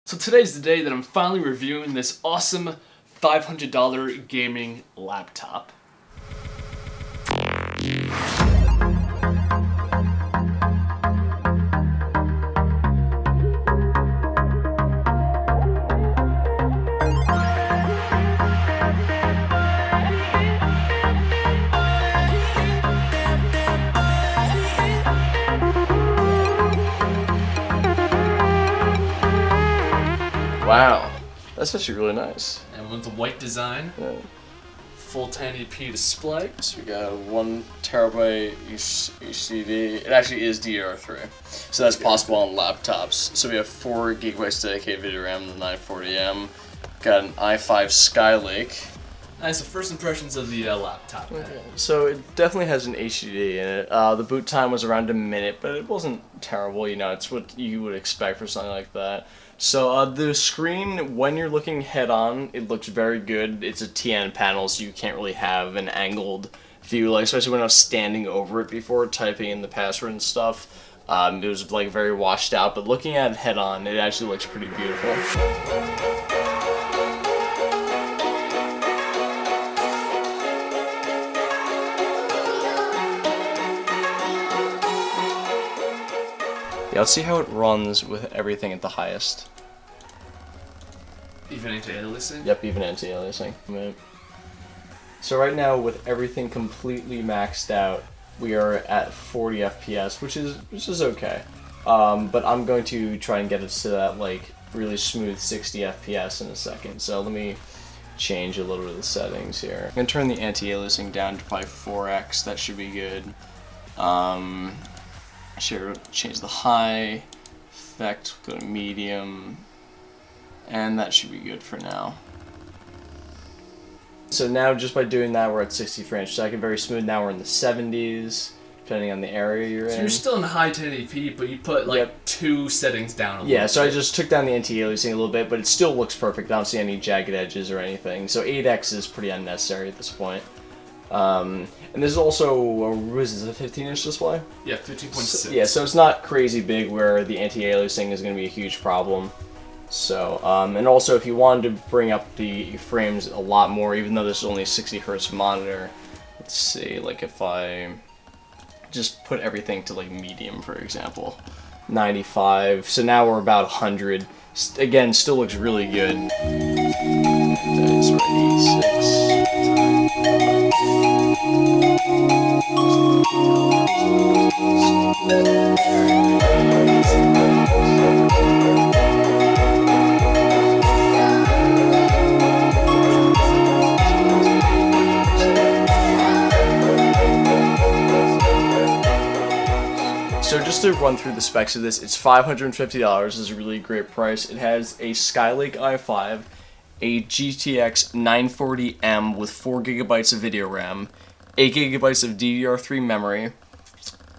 So today's the day that I'm finally reviewing this awesome $500 gaming laptop. Wow, that's actually really nice. And with the white design, full 1080p display. So we got a 1 terabyte HDD. It actually is DDR3, so that's possible on laptops. So we have 4 gigabytes dedicated video RAM, the 940M. Got an i5 Skylake. Nice, the first impressions of the laptop. Okay. So it definitely has an HDD in it. The boot time was around a minute, but it wasn't terrible. You know, it's what you would expect for something like that. So the screen, when you're looking head-on, it looks very good. It's a TN panel, so you can't really have an angled view, like especially when I was standing over it before typing in the password and stuff. It was like very washed out, but looking at it head-on, it actually looks pretty beautiful. Yeah, let's see how it runs with everything at the highest. Even anti-aliasing? Yep, even anti-aliasing. So right now, with everything completely maxed out, we are at 40 FPS, which is okay. But I'm going to try and get us to that like really smooth 60 FPS in a second. So let me change a little bit of the settings here. I'm gonna turn the anti-aliasing down to probably 4x. That should be good. Should change the high effect, go to medium, and that should be good for now. So now just by doing that, we're at 60 frames per second, very smooth. Now we're in the 70s, depending on the area you're in. So you're still in high 1080p, but you put like 2 settings down a little bit. So I just took down the anti-aliasing a little bit, but it still looks perfect. I don't see any jagged edges or anything. So 8x is pretty unnecessary at this point. And there's also, what is this, a 15-inch display? Yeah, 15.6. So it's not crazy big where the anti-aliasing is going to be a huge problem. So, and also if you wanted to bring up the frames a lot more, even though this is only a 60 hertz monitor, let's see, like if I just put everything to like medium, for example, 95, so now we're about 100. Again, still looks really good. That's right, 86. So just to run through the specs of this, it's $550. This is a really great price. It has a Skylake i5, a GTX 940M with 4 gigabytes of video RAM, 8 gigabytes of DDR3 memory,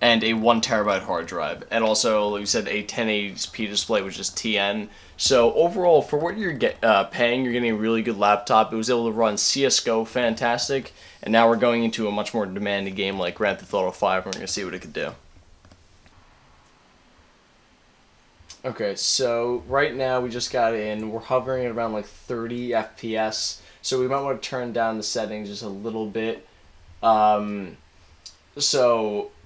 and a 1 terabyte hard drive. And also, like we said, a 1080p display, which is TN. So overall, for what you're paying, you're getting a really good laptop. It was able to run CSGO fantastic, and now we're going into a much more demanding game like Grand Theft Auto 5, and we're going to see what it could do. Okay, so right now we just got in. We're hovering at around like 30 FPS, so we might want to turn down the settings just a little bit. So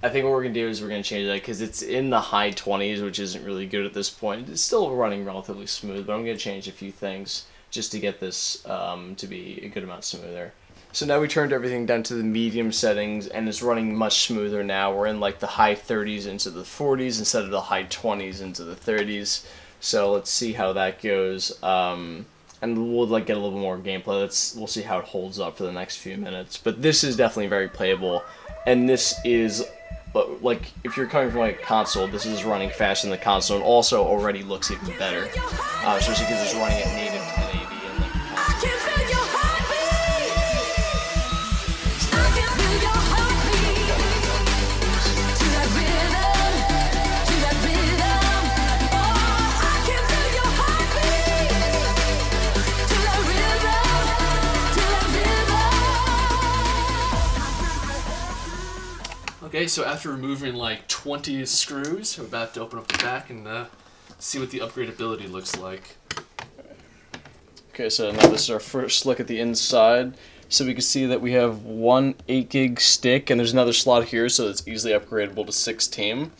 I think what we're going to do is we're going to change that because it's in the high 20s, which isn't really good at this point. It's still running relatively smooth, but I'm going to change a few things just to get this to be a good amount smoother. So now we turned everything down to the medium settings, and it's running much smoother now. We're in like the high 30s into the 40s instead of the high 20s into the 30s. So let's see how that goes. And we'll like get a little more gameplay. We'll see how it holds up for the next few minutes. But this is definitely very playable, and this is like if you're coming from like a console, this is running faster than the console, and also already looks even better, especially because it's running at native 1080 and like the console. Okay, so after removing like 20 screws, we're about to open up the back and see what the upgradability looks like. Okay, so now this is our first look at the inside. So we can see that we have one 8 gig stick, and there's another slot here, so it's easily upgradable to 16.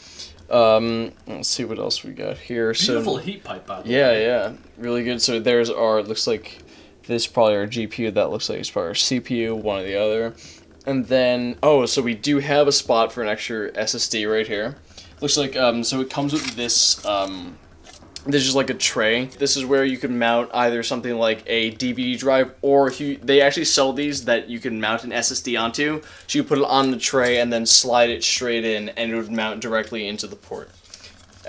Let's see what else we got here. Beautiful So, heat pipe, by the yeah, way. yeah, really good. So there's our, looks like this is probably our GPU, that looks like it's probably our CPU, one or the other. And then, oh, so we do have a spot for an extra SSD right here. Looks like, so it comes with this, this is like a tray. This is where you can mount either something like a DVD drive, or if you, they actually sell these that you can mount an SSD onto. So you put it on the tray and then slide it straight in, and it would mount directly into the port.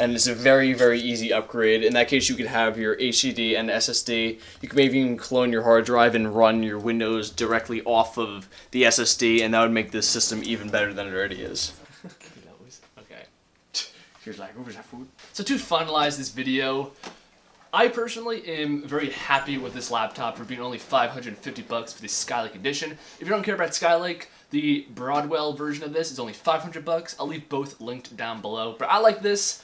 And it's a very, very easy upgrade. In that case, you could have your HDD and SSD. You can maybe even clone your hard drive and run your Windows directly off of the SSD, and that would make this system even better than it already is. Okay. Here's like, where's that food? So to finalize this video, I personally am very happy with this laptop for being only $550 for the Skylake edition. If you don't care about Skylake, the Broadwell version of this is only $500. I'll leave both linked down below. But I like this.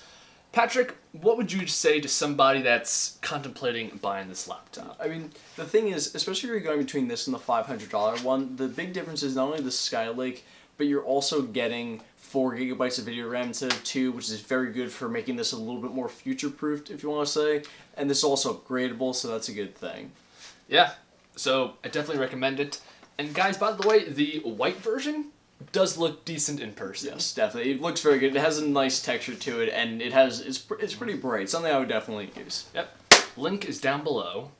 Patrick, what would you say to somebody that's contemplating buying this laptop? I mean, the thing is, especially if you're going between this and the $500 one, the big difference is not only the Skylake, but you're also getting 4 gigabytes of video RAM instead of 2, which is very good for making this a little bit more future-proofed, if you want to say. And this is also upgradable, so that's a good thing. Yeah, so I definitely recommend it. And guys, by the way, the white version does look decent in person. Yes, definitely. It looks very good. It has a nice texture to it, and it's pretty bright. Something I would definitely use. Yep. Link is down below.